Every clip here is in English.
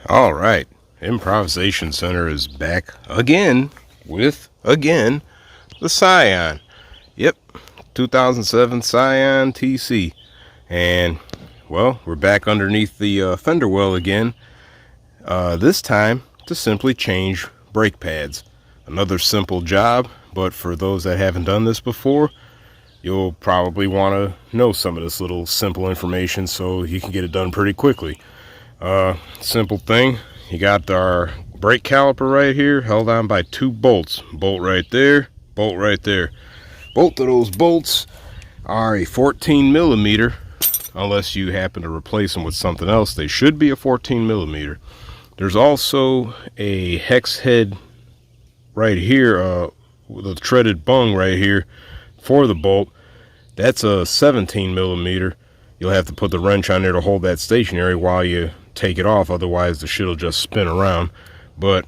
All right, Improvisation Center is back again with the Scion. Yep, 2007 Scion Tc, and well, we're back underneath the fender well again. This time to simply change brake pads. Another simple job, but for those that haven't done this before, you'll probably want to know some of this little simple information so you can get it done pretty quickly. Simple thing. You got our brake caliper right here held on by two bolts. Bolt right there, bolt right there. Both of those bolts are a 14 millimeter. Unless you happen to replace them with something else, they should be a 14 millimeter. There's also a hex head right here, with a threaded bung right here for the bolt. That's a 17 millimeter. You'll have to put the wrench on there to hold that stationary while you take it off, otherwise the shit will just spin around. But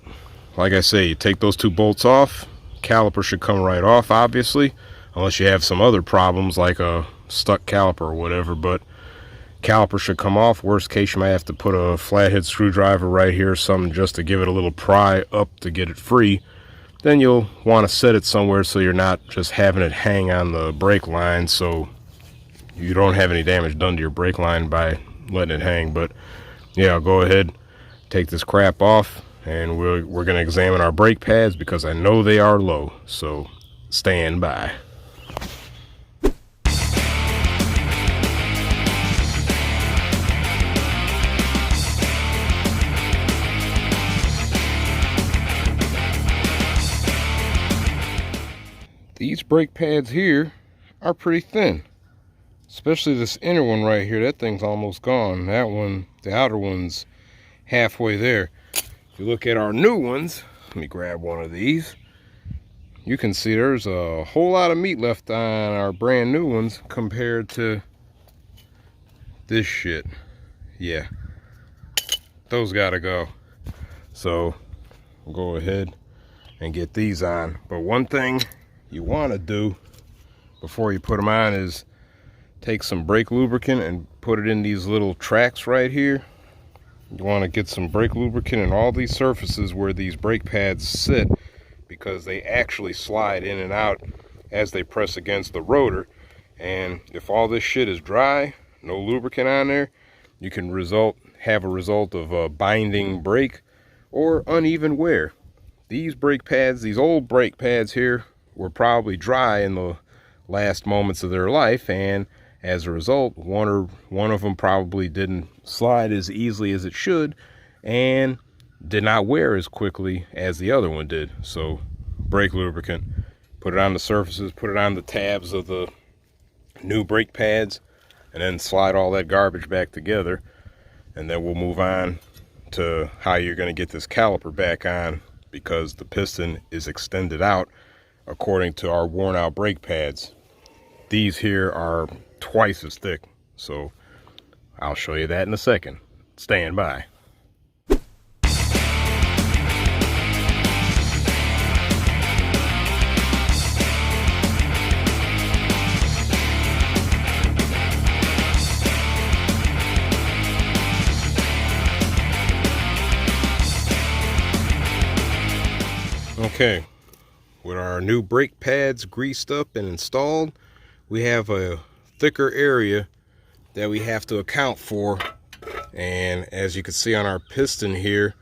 like I say, you take those two bolts off, caliper should come right off, obviously, unless you have some other problems like a stuck caliper or whatever. But caliper should come off. Worst case, you might have to put a flathead screwdriver right here or something just to give it a little pry up to get it free. Then you'll want to set it somewhere so you're not just having it hang on the brake line, so you don't have any damage done to your brake line by letting it hang. But yeah, I'll go ahead, take this crap off, and we're going to examine our brake pads because I know they are low, so stand by. These brake pads here are pretty thin, especially this inner one right here. That thing's almost gone. That one, the outer one's halfway there. If you look at our new ones, let me grab one of these. You can see there's a whole lot of meat left on our brand new ones compared to this shit. Yeah, those gotta go. So we'll go ahead and get these on. But one thing you want to do before you put them on is take some brake lubricant and put it in these little tracks right here. You want to get some brake lubricant in all these surfaces where these brake pads sit, because they actually slide in and out as they press against the rotor. And if all this shit is dry, no lubricant on there, you can have a result of a binding brake or uneven wear. These brake pads, these old brake pads here, were probably dry in the last moments of their life, and as a result, one of them probably didn't slide as easily as it should and did not wear as quickly as the other one did. So brake lubricant, put it on the surfaces, put it on the tabs of the new brake pads, and then slide all that garbage back together. And then we'll move on to how you're going to get this caliper back on, because the piston is extended out according to our worn out brake pads. These here are twice as thick, so I'll show you that in a second. Stand by. Okay, with our new brake pads greased up and installed, we have a thicker area that we have to account for. And as you can see on our piston here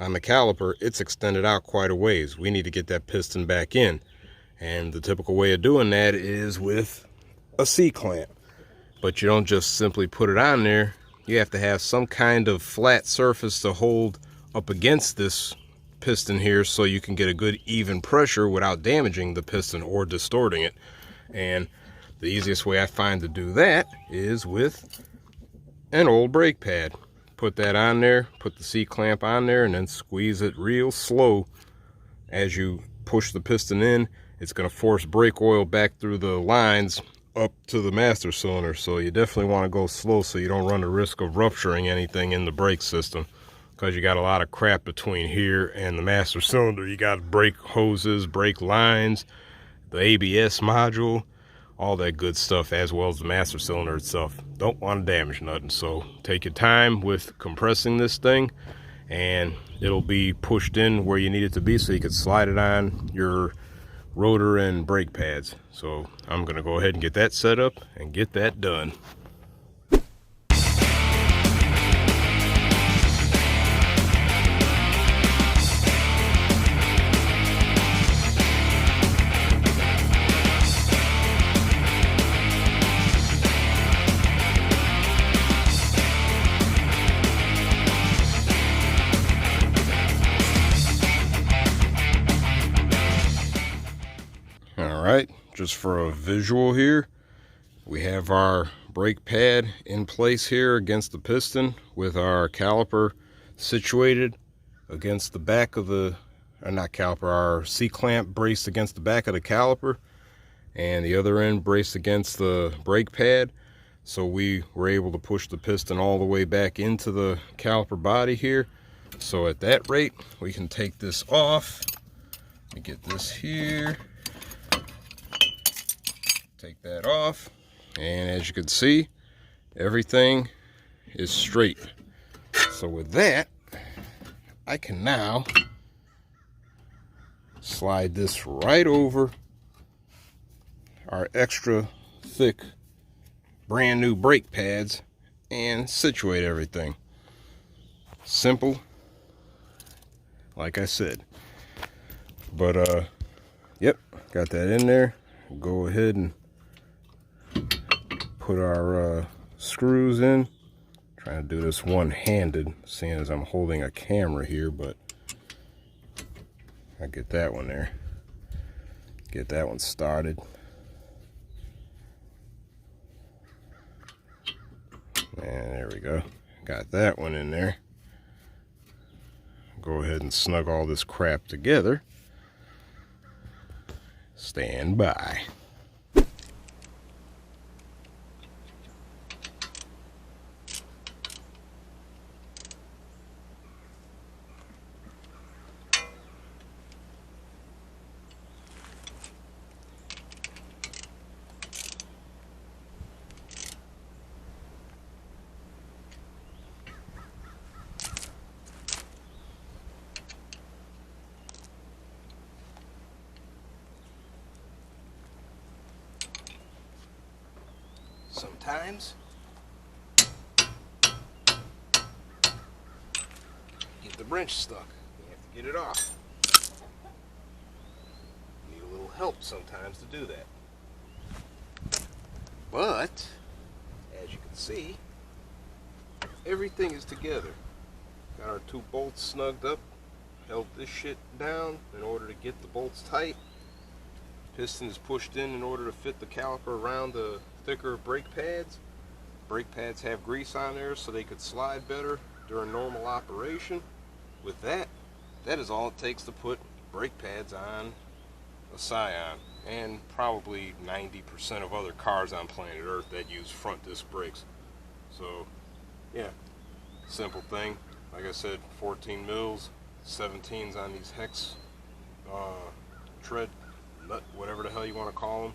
on the caliper, it's extended out quite a ways. We need to get that piston back in, and the typical way of doing that is with a C-clamp. But you don't just simply put it on there. You have to have some kind of flat surface to hold up against this piston here so you can get a good even pressure without damaging the piston or distorting it. And the easiest way I find to do that is with an old brake pad. Put that on there, put the C-clamp on there, and then squeeze it real slow. As you push the piston in, it's going to force brake oil back through the lines up to the master cylinder. So you definitely want to go slow so you don't run the risk of rupturing anything in the brake system, because you got a lot of crap between here and the master cylinder. You got brake hoses, brake lines, the ABS module, all that good stuff, as well as the master cylinder itself. Don't want to damage nothing, so take your time with compressing this thing and it'll be pushed in where you need it to be so you can slide it on your rotor and brake pads. So I'm gonna go ahead and get that set up and get that done. Alright, just for a visual here, we have our brake pad in place here against the piston with our caliper situated against the back of the, or not caliper, our C-clamp braced against the back of the caliper, and the other end braced against the brake pad. So we were able to push the piston all the way back into the caliper body here. So at that rate, we can take this off. Let me get this here. Take that off, and as you can see, everything is straight. So with that, I can now slide this right over our extra thick brand new brake pads and situate everything. Simple, like I said. But yep, got that in there. Go ahead and put our screws in. Trying to do this one-handed, seeing as I'm holding a camera here, but I get that one there. Get that one started. And there we go. Got that one in there. Go ahead and snug all this crap together. Stand by. Sometimes get the wrench stuck. You have to get it off. Need a little help sometimes to do that. But as you can see, everything is together. Got our two bolts snugged up. Held this shit down in order to get the bolts tight. Piston is pushed in order to fit the caliper around the thicker brake pads. Brake pads have grease on there so they could slide better during normal operation. With that, that is all it takes to put brake pads on a Scion, and probably 90% of other cars on planet Earth that use front disc brakes. So yeah, simple thing. Like I said, 14 mils, 17s on these hex tread nut, whatever the hell you want to call them.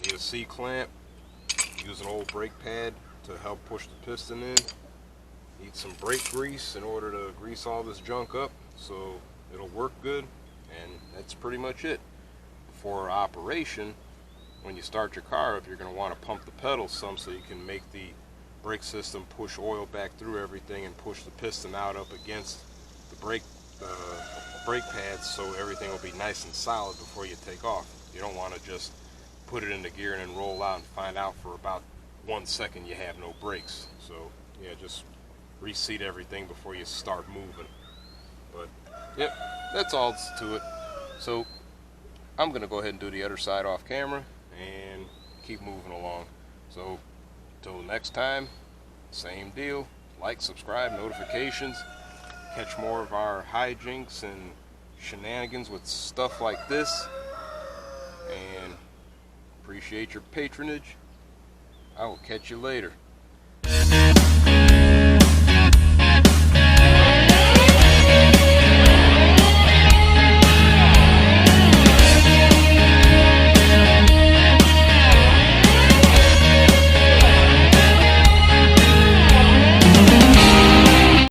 Need a C-clamp. Use an old brake pad to help push the piston in. Need some brake grease in order to grease all this junk up so it'll work good, and that's pretty much it. For operation, when you start your car up, you're going to want to pump the pedals some so you can make the brake system push oil back through everything and push the piston out up against the brake pads so everything will be nice and solid before you take off. You don't want to just put it into gear and then roll out and find out for about 1 second you have no brakes. So yeah, just reseat everything before you start moving. But yep, that's all to it. So I'm gonna go ahead and do the other side off camera and keep moving along. So till next time, same deal. Like, subscribe, notifications. Catch more of our hijinks and shenanigans with stuff like this. And appreciate your patronage. I will catch you later.